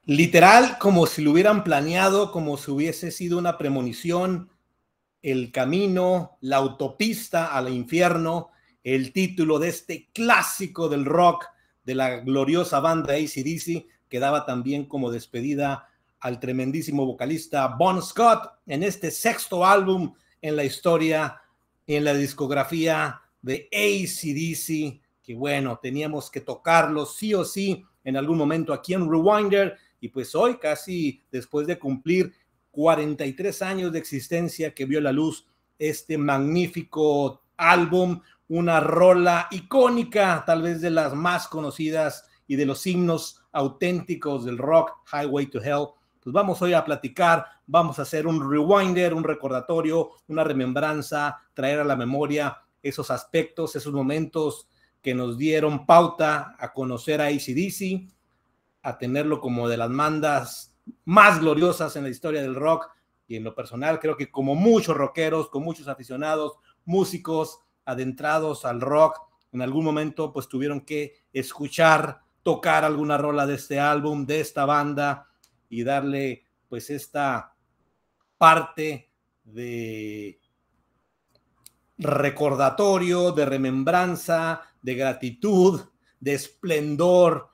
Literal, como si lo hubieran planeado, como si hubiese sido una premonición, el camino, la autopista al infierno, el título de este clásico del rock de la gloriosa banda AC/DC, que daba también como despedida al tremendísimo vocalista Bon Scott en este sexto álbum en la historia, en la discografía de AC/DC, que bueno, teníamos que tocarlo sí o sí en algún momento aquí en Rewinder. Y pues hoy, casi después de cumplir 43 años de existencia, que vio la luz este magnífico álbum, una rola icónica, tal vez de las más conocidas y de los himnos auténticos del rock, Highway to Hell. Pues vamos hoy a platicar, vamos a hacer un rewinder, un recordatorio, una remembranza, traer a la memoria esos aspectos, esos momentos que nos dieron pauta a conocer a AC/DC, a tenerlo como de las bandas más gloriosas en la historia del rock. Y en lo personal creo que como muchos rockeros, con muchos aficionados, músicos adentrados al rock, en algún momento pues tuvieron que escuchar, tocar alguna rola de este álbum, de esta banda, y darle pues esta parte de recordatorio, de remembranza, de gratitud, de esplendor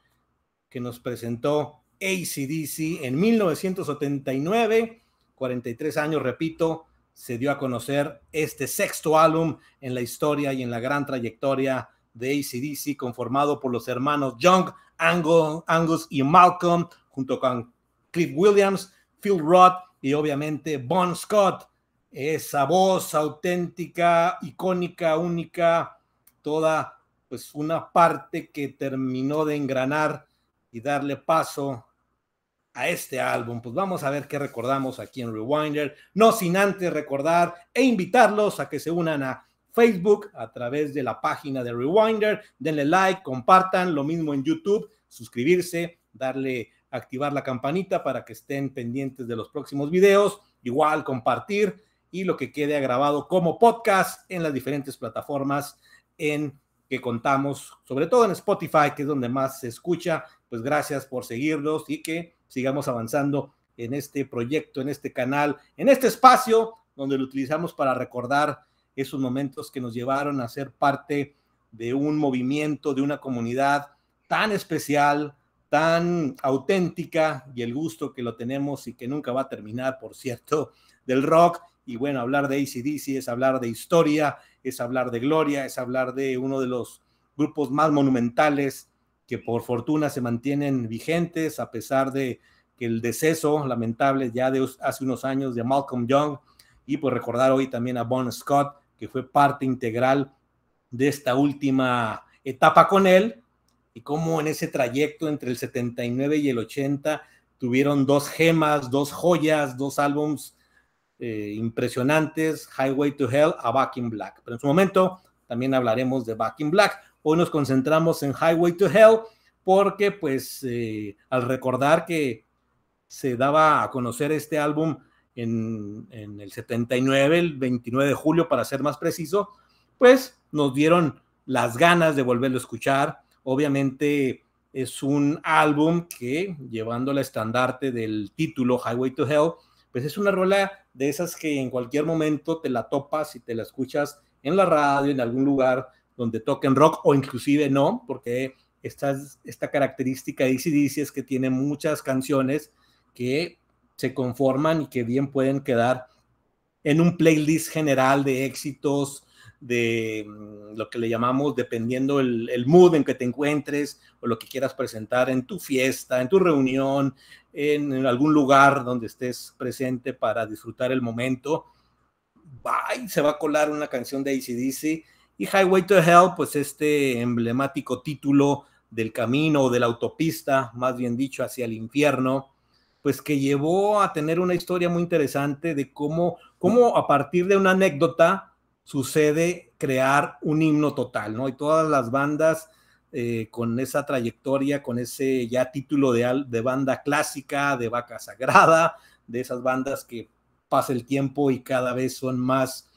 que nos presentó AC/DC en 1979, 43 años, repito, se dio a conocer este sexto álbum en la historia y en la gran trayectoria de AC/DC, conformado por los hermanos Young, Angus y Malcolm, junto con Cliff Williams, Phil Roth y obviamente Bon Scott, esa voz auténtica, icónica, única, toda pues una parte que terminó de engranar y darle paso a este álbum. Pues vamos a ver qué recordamos aquí en Rewinder, no sin antes recordar e invitarlos a que se unan a Facebook a través de la página de Rewinder, denle like, compartan, lo mismo en YouTube, suscribirse, darle, activar la campanita para que estén pendientes de los próximos videos, igual compartir y lo que quede grabado como podcast en las diferentes plataformas en que contamos, sobre todo en Spotify, que es donde más se escucha. Pues gracias por seguirnos y que sigamos avanzando en este proyecto, en este canal, en este espacio donde lo utilizamos para recordar esos momentos que nos llevaron a ser parte de un movimiento, de una comunidad tan especial, tan auténtica, y el gusto que lo tenemos y que nunca va a terminar, por cierto, del rock. Y bueno, hablar de AC/DC es hablar de historia, es hablar de gloria, es hablar de uno de los grupos más monumentales que por fortuna se mantienen vigentes a pesar de que el deceso lamentable ya de hace unos años de Malcolm Young, y pues recordar hoy también a Bon Scott, que fue parte integral de esta última etapa con él, y cómo en ese trayecto entre el 79 y el 80 tuvieron dos gemas, dos joyas, dos álbums impresionantes, Highway to Hell a Back in Black. Pero en su momento también hablaremos de Back in Black. Hoy nos concentramos en Highway to Hell porque pues al recordar que se daba a conocer este álbum en el 79, el 29 de julio para ser más preciso, pues nos dieron las ganas de volverlo a escuchar. Obviamente es un álbum que, llevando el estandarte del título Highway to Hell, pues es una rola de esas que en cualquier momento te la topas y te la escuchas en la radio, en algún lugar donde toquen rock, o inclusive no, porque esta característica de AC/DC es que tiene muchas canciones que se conforman y que bien pueden quedar en un playlist general de éxitos, de lo que le llamamos, dependiendo el mood en que te encuentres o lo que quieras presentar en tu fiesta, en tu reunión, en algún lugar donde estés presente para disfrutar el momento. Se va a colar una canción de AC/DC. Y Highway to Hell, pues este emblemático título del camino o de la autopista, más bien dicho, hacia el infierno, pues que llevó a tener una historia muy interesante de cómo a partir de una anécdota sucede crear un himno total, ¿no? Y todas las bandas con esa trayectoria, con ese ya título de banda clásica, de vaca sagrada, de esas bandas que pasa el tiempo y cada vez son más,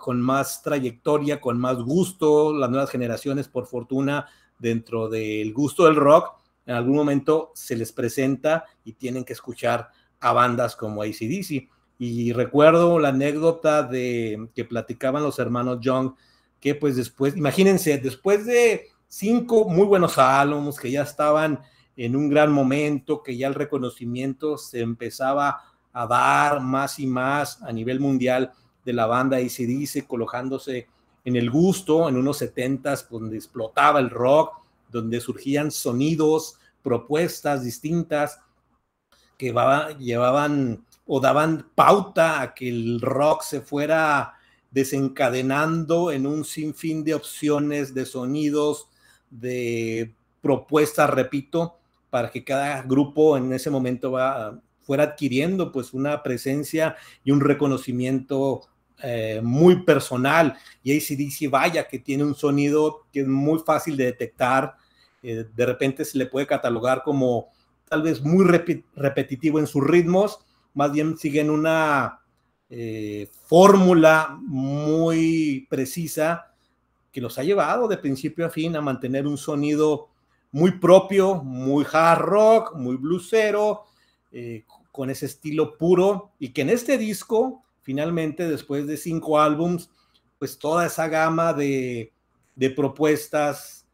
con más trayectoria, con más gusto, las nuevas generaciones, por fortuna, dentro del gusto del rock, en algún momento se les presenta y tienen que escuchar a bandas como AC/DC. Y recuerdo la anécdota de que platicaban los hermanos Young, que pues después, imagínense, después de 5 muy buenos álbumes que ya estaban en un gran momento, que ya el reconocimiento se empezaba a dar más y más a nivel mundial de la banda AC/DC, colocándose en el gusto, en unos 70s, donde explotaba el rock, donde surgían sonidos, propuestas distintas que llevaban o daban pauta a que el rock se fuera desencadenando en un sinfín de opciones, de sonidos, de propuestas, repito, para que cada grupo en ese momento fuera adquiriendo pues una presencia y un reconocimiento muy personal. Y AC/DC, vaya, que tiene un sonido que es muy fácil de detectar, de repente se le puede catalogar como tal vez muy repetitivo en sus ritmos, más bien siguen una fórmula muy precisa que los ha llevado de principio a fin a mantener un sonido muy propio, muy hard rock, muy bluesero, con ese estilo puro, y que en este disco, finalmente, después de 5 álbums, pues toda esa gama de propuestas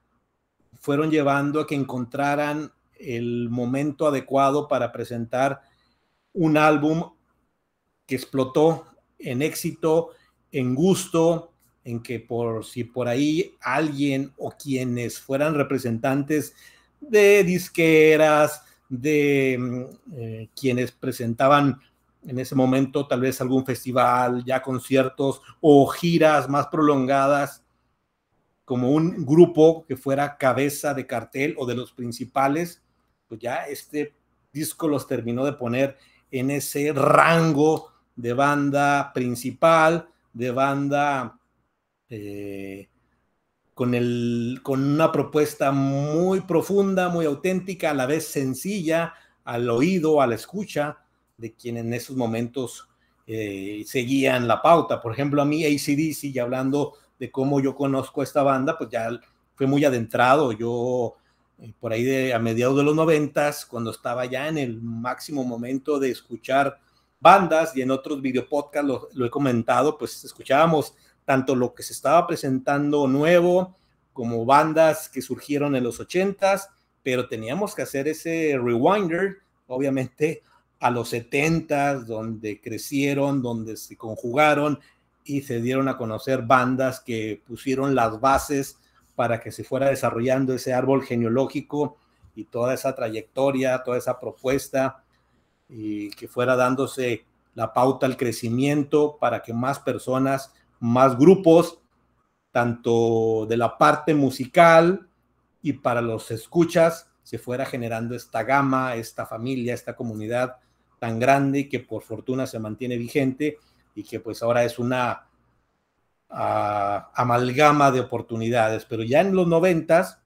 fueron llevando a que encontraran el momento adecuado para presentar un álbum que explotó en éxito, en gusto, en que si por ahí alguien o quienes fueran representantes de disqueras, de quienes presentaban en ese momento tal vez algún festival, ya conciertos o giras más prolongadas, como un grupo que fuera cabeza de cartel o de los principales, pues ya este disco los terminó de poner en ese rango de banda principal, de banda con una propuesta muy profunda, muy auténtica, a la vez sencilla al oído, a la escucha de quienes en esos momentos seguían la pauta. Por ejemplo, a mí AC/DC, y hablando de cómo yo conozco esta banda, pues ya fue muy adentrado. Yo por ahí a mediados de los 90s, cuando estaba ya en el máximo momento de escuchar bandas, y en otros videopodcasts lo he comentado, pues escuchábamos tanto lo que se estaba presentando nuevo como bandas que surgieron en los 80s, pero teníamos que hacer ese rewinder, obviamente, a los 70s, donde crecieron, donde se conjugaron y se dieron a conocer bandas que pusieron las bases para que se fuera desarrollando ese árbol genealógico y toda esa trayectoria, toda esa propuesta, y que fuera dándose la pauta al crecimiento para que más personas, más grupos, tanto de la parte musical y para los escuchas, se fuera generando esta gama, esta familia, esta comunidad tan grande que por fortuna se mantiene vigente y que pues ahora es una amalgama de oportunidades. Pero ya en los 90s,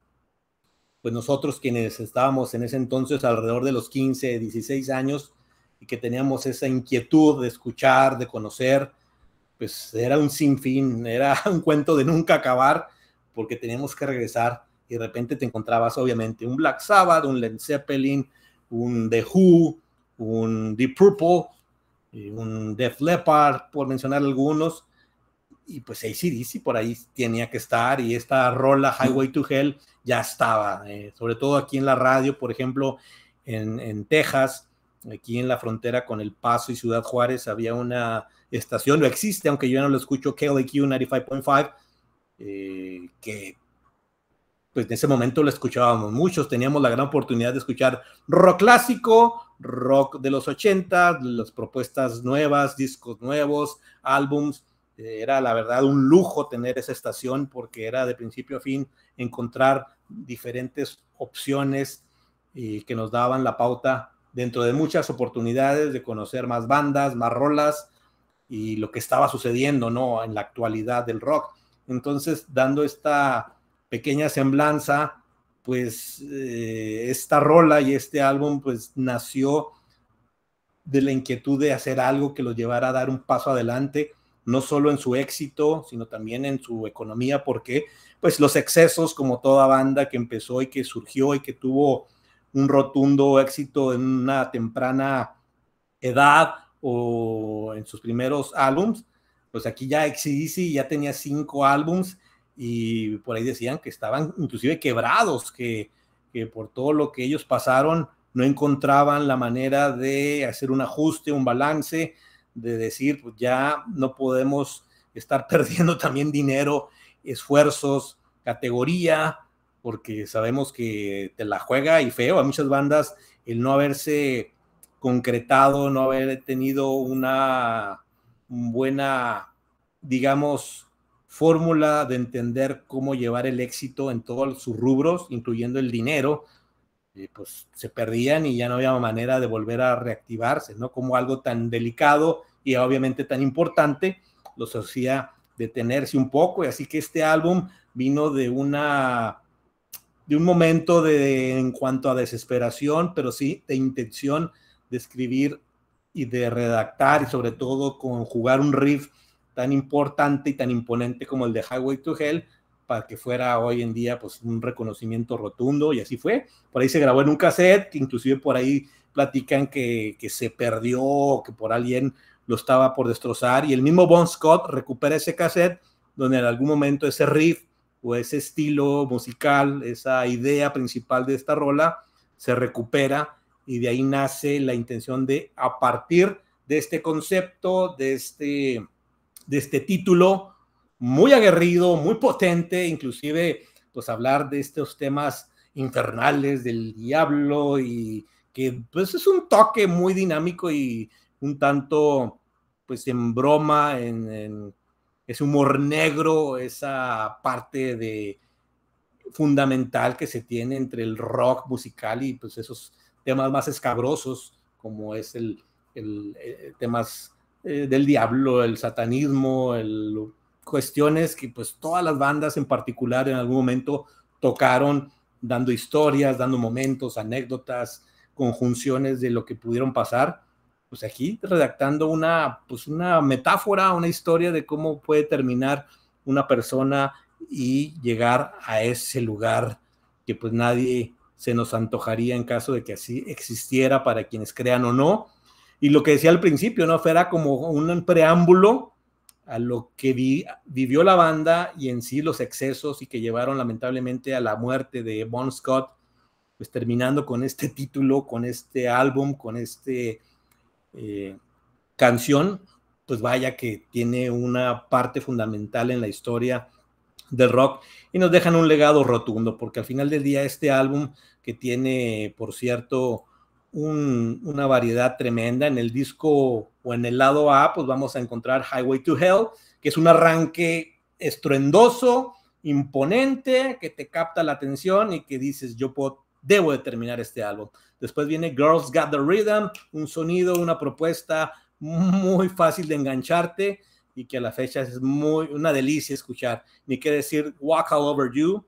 pues nosotros quienes estábamos en ese entonces alrededor de los 15, 16 años y que teníamos esa inquietud de escuchar, de conocer, pues era un sinfín, era un cuento de nunca acabar, porque teníamos que regresar y de repente te encontrabas obviamente un Black Sabbath, un Led Zeppelin, un The Who, un Deep Purple, un Def Leppard, por mencionar algunos, y pues AC/DC por ahí tenía que estar, y esta rola Highway to Hell ya estaba, sobre todo aquí en la radio, por ejemplo, en Texas, aquí en la frontera con El Paso y Ciudad Juárez, había una estación, no existe, aunque yo ya no lo escucho, KLAQ 95.5, que pues en ese momento lo escuchábamos muchos, teníamos la gran oportunidad de escuchar rock clásico, rock de los 80, las propuestas nuevas, discos nuevos, álbums. Era la verdad un lujo tener esa estación, porque era de principio a fin encontrar diferentes opciones y que nos daban la pauta dentro de muchas oportunidades de conocer más bandas, más rolas y lo que estaba sucediendo, ¿no?, en la actualidad del rock. Entonces, dando esta pequeña semblanza, pues esta rola y este álbum pues nació de la inquietud de hacer algo que los llevara a dar un paso adelante, no solo en su éxito, sino también en su economía, porque pues los excesos, como toda banda que empezó y que surgió y que tuvo un rotundo éxito en una temprana edad o en sus primeros álbums, pues aquí ya AC/DC ya tenía 5 álbums y por ahí decían que estaban inclusive quebrados, que por todo lo que ellos pasaron no encontraban la manera de hacer un ajuste, un balance, de decir, pues ya no podemos estar perdiendo también dinero, esfuerzos, categoría, porque sabemos que te la juega y feo a muchas bandas el no haberse concretado, no haber tenido una buena, digamos, fórmula de entender cómo llevar el éxito en todos sus rubros, incluyendo el dinero, pues se perdían y ya no había manera de volver a reactivarse, ¿no? Como algo tan delicado y obviamente tan importante, los hacía detenerse un poco, y así que este álbum vino de un momento en cuanto a desesperación, pero sí de intención de escribir y de redactar, y sobre todo conjugar un riff tan importante y tan imponente como el de Highway to Hell, para que fuera hoy en día pues un reconocimiento rotundo, y así fue. Por ahí se grabó en un cassette, que inclusive por ahí platican que se perdió, que por alguien lo estaba por destrozar, y el mismo Bon Scott recupera ese cassette, donde en algún momento ese riff o ese estilo musical, esa idea principal de esta rola, se recupera, y de ahí nace la intención de, a partir de este concepto, de este título muy aguerrido, muy potente, inclusive pues hablar de estos temas infernales del diablo, y que pues es un toque muy dinámico y un tanto pues en broma, en ese humor negro, esa parte de fundamental que se tiene entre el rock musical y pues esos temas más escabrosos, como es el temas del diablo, el satanismo, cuestiones que pues todas las bandas en particular en algún momento tocaron, dando historias, dando momentos, anécdotas, conjunciones de lo que pudieron pasar. Pues aquí redactando pues una metáfora, una historia de cómo puede terminar una persona y llegar a ese lugar que pues nadie se nos antojaría en caso de que así existiera, para quienes crean o no. Y lo que decía al principio, ¿no? Era como un preámbulo a lo que vivió la banda, y en sí los excesos, y que llevaron lamentablemente a la muerte de Bon Scott, pues terminando con este título, con este álbum, con canción, pues vaya que tiene una parte fundamental en la historia del rock, y nos dejan un legado rotundo, porque al final del día este álbum, que tiene, por cierto, una variedad tremenda en el disco, o en el lado A, pues vamos a encontrar Highway to Hell, que es un arranque estruendoso, imponente, que te capta la atención y que dices, debo de terminar este álbum. Después viene Girls Got the Rhythm, un sonido, una propuesta muy fácil de engancharte, y que a la fecha es una delicia escuchar. Ni qué decir Walk All Over You.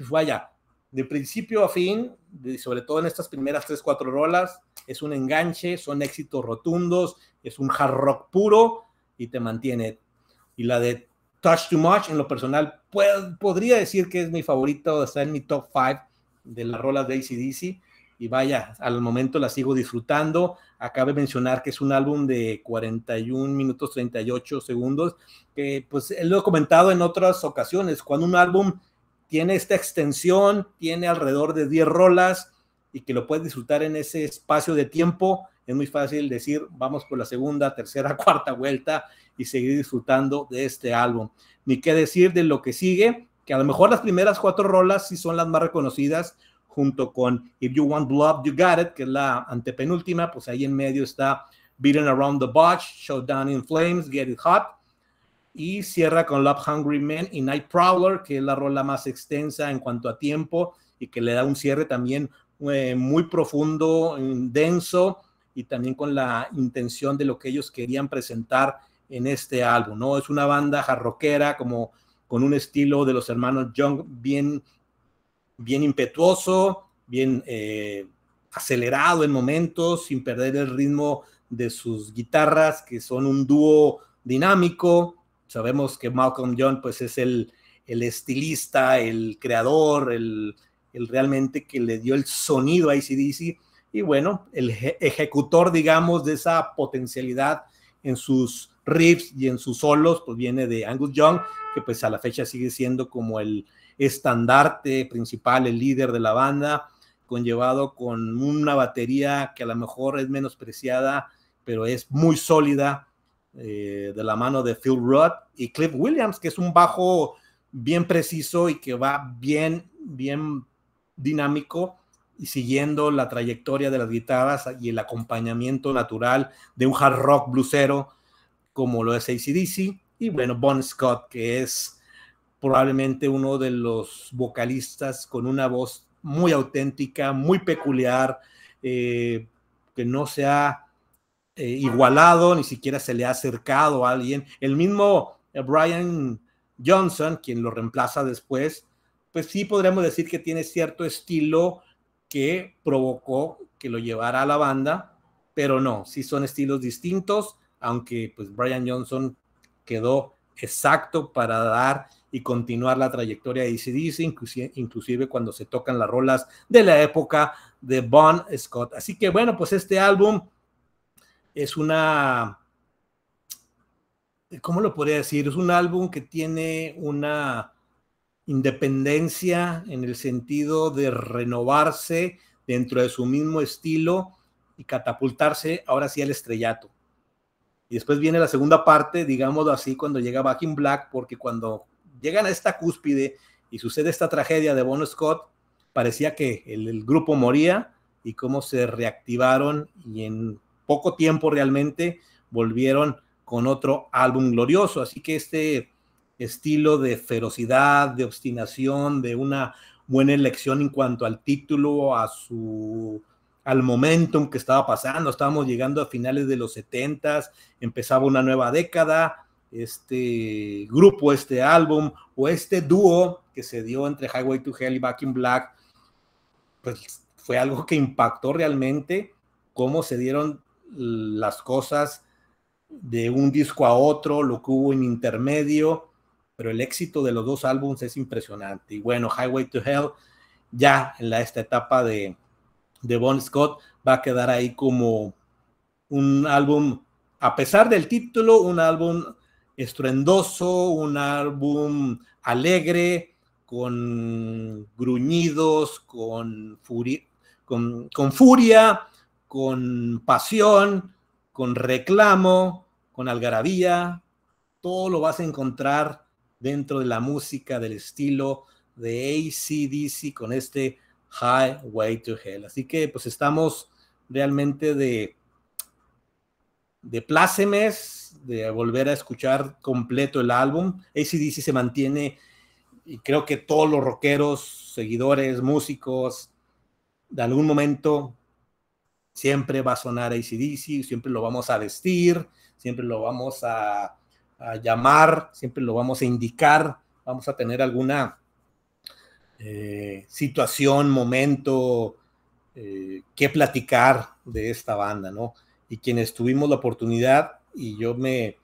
Vaya, de principio a fin, sobre todo en estas primeras 3-4 rolas, es un enganche, son éxitos rotundos, es un hard rock puro y te mantiene. Y la de Touch Too Much, en lo personal, podría decir que es mi favorito, está en mi top 5 de las rolas de AC/DC, y vaya, al momento la sigo disfrutando. Acabe de mencionar que es un álbum de 41 minutos 38 segundos, que pues lo he comentado en otras ocasiones, cuando un álbum tiene esta extensión, tiene alrededor de 10 rolas, y que lo puedes disfrutar en ese espacio de tiempo, es muy fácil decir, vamos por la segunda, tercera, cuarta vuelta, y seguir disfrutando de este álbum. Ni qué decir de lo que sigue, que a lo mejor las primeras 4 rolas sí son las más reconocidas, junto con If You Want Blood, You Got It, que es la antepenúltima. Pues ahí en medio está Beating Around the Bush, Showdown in Flames, Get It Hot, y cierra con Love Hungry Men y Night Prowler, que es la rola más extensa en cuanto a tiempo, y que le da un cierre también muy profundo, denso, y también con la intención de lo que ellos querían presentar en este álbum, ¿no? Es una banda jarroquera, como con un estilo de los hermanos Young bien impetuoso, bien acelerado en momentos, sin perder el ritmo de sus guitarras, que son un dúo dinámico. Sabemos que Malcolm Young pues es el estilista, el creador, el el realmente que le dio el sonido a AC/DC, y bueno, el ejecutor, digamos, de esa potencialidad en sus riffs y en sus solos, pues viene de Angus Young, que pues a la fecha sigue siendo como el estandarte principal, el líder de la banda, conllevado con una batería que a lo mejor es menospreciada, pero es muy sólida, de la mano de Phil Rudd, y Cliff Williams, que es un bajo bien preciso y que va bien dinámico y siguiendo la trayectoria de las guitarras y el acompañamiento natural de un hard rock bluesero como lo es AC/DC. Y bueno, Bon Scott, que es probablemente uno de los vocalistas con una voz muy auténtica, muy peculiar, que no se ha igualado, ni siquiera se le ha acercado a alguien. El mismo Brian Johnson, quien lo reemplaza después, pues sí podríamos decir que tiene cierto estilo que provocó que lo llevara a la banda, pero no, sí son estilos distintos, aunque pues Brian Johnson quedó exacto para dar y continuar la trayectoria de AC/DC, inclusive cuando se tocan las rolas de la época de Bon Scott. Así que bueno, pues este álbum es una, ¿cómo lo podría decir? Es un álbum que tiene una independencia en el sentido de renovarse dentro de su mismo estilo y catapultarse ahora sí al estrellato. Y después viene la segunda parte, digámoslo así, cuando llega Back in Black, porque cuando llegan a esta cúspide y sucede esta tragedia de Bon Scott, parecía que el grupo moría, y cómo se reactivaron y en poco tiempo realmente volvieron con otro álbum glorioso. Así que este estilo de ferocidad, de obstinación, de una buena elección en cuanto al título, al momentum que estaba pasando. Estábamos llegando a finales de los 70s, empezaba una nueva década. Este grupo, este álbum o este dúo que se dio entre Highway to Hell y Back in Black, pues fue algo que impactó realmente cómo se dieron las cosas de un disco a otro, lo que hubo en intermedio, pero el éxito de los dos álbumes es impresionante. Y bueno, Highway to Hell ya en esta etapa de Bon Scott va a quedar ahí como un álbum, a pesar del título, un álbum estruendoso, un álbum alegre, con gruñidos, con furia, con pasión, con reclamo, con algarabía. Todo lo vas a encontrar dentro de la música del estilo de AC/DC con este Highway to Hell. Así que pues estamos realmente de plácemes de volver a escuchar completo el álbum. AC/DC se mantiene, y creo que todos los rockeros, seguidores, músicos, de algún momento siempre va a sonar AC/DC, siempre lo vamos a vestir, siempre lo vamos a llamar, siempre lo vamos a indicar, vamos a tener alguna situación, momento que platicar de esta banda, ¿no? Y quienes tuvimos la oportunidad, y yo me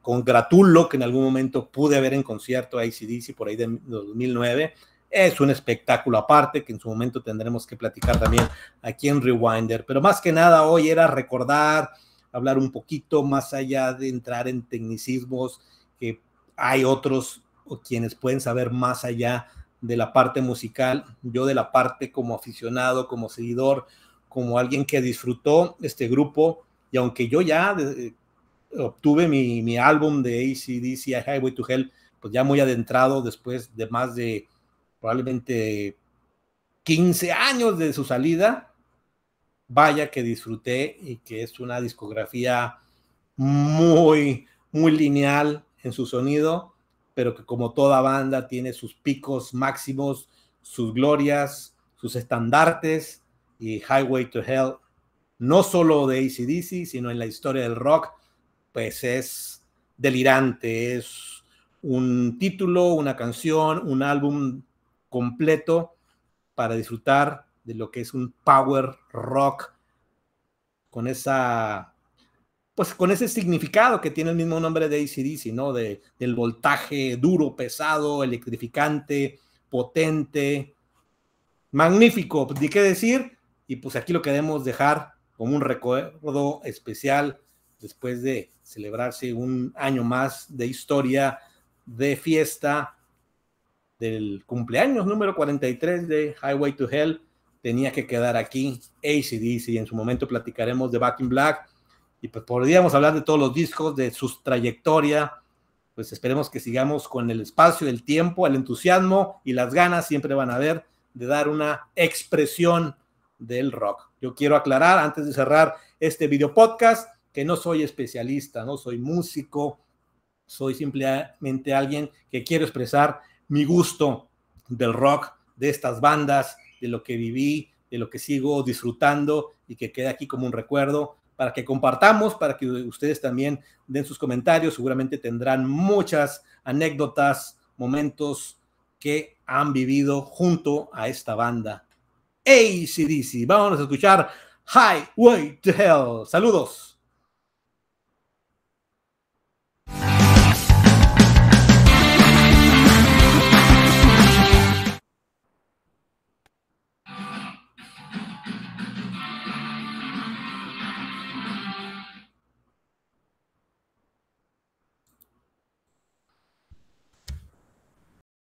congratulo que en algún momento pude ver en concierto a AC/DC por ahí de 2009. Es un espectáculo aparte que en su momento tendremos que platicar también aquí en Rewinder, pero más que nada hoy era recordar, hablar un poquito más allá de entrar en tecnicismos, que hay otros o quienes pueden saber más allá de la parte musical, yo de la parte como aficionado, como seguidor, como alguien que disfrutó este grupo, y aunque yo ya obtuve mi álbum de AC/DC, A Highway to Hell, pues ya muy adentrado después de más de probablemente 15 años de su salida, vaya que disfruté, y que es una discografía muy lineal en su sonido, pero que como toda banda tiene sus picos máximos, sus glorias, sus estandartes, y Highway to Hell, no solo de AC/DC, sino en la historia del rock, pues es delirante, es un título, una canción, un álbum completo para disfrutar de lo que es un power rock con esa, pues con ese significado que tiene el mismo nombre de AC/DC, ¿no? Del voltaje duro, pesado, electrificante, potente, magnífico, ni qué decir, y pues aquí lo queremos dejar como un recuerdo especial después de celebrarse un año más de historia, de fiesta, del cumpleaños número 43 de Highway to Hell. Tenía que quedar aquí AC/DC, y en su momento platicaremos de Back in Black, y pues podríamos hablar de todos los discos, de su trayectoria. Pues esperemos que sigamos con el espacio, el tiempo, el entusiasmo y las ganas siempre van a haber de dar una expresión del rock. Yo quiero aclarar antes de cerrar este video podcast que no soy especialista, no soy músico, soy simplemente alguien que quiero expresar mi gusto del rock, de estas bandas, de lo que viví, de lo que sigo disfrutando y que quede aquí como un recuerdo para que compartamos, para que ustedes también den sus comentarios. Seguramente tendrán muchas anécdotas, momentos que han vivido junto a esta banda. AC/DC, vámonos a escuchar Highway to Hell. Saludos.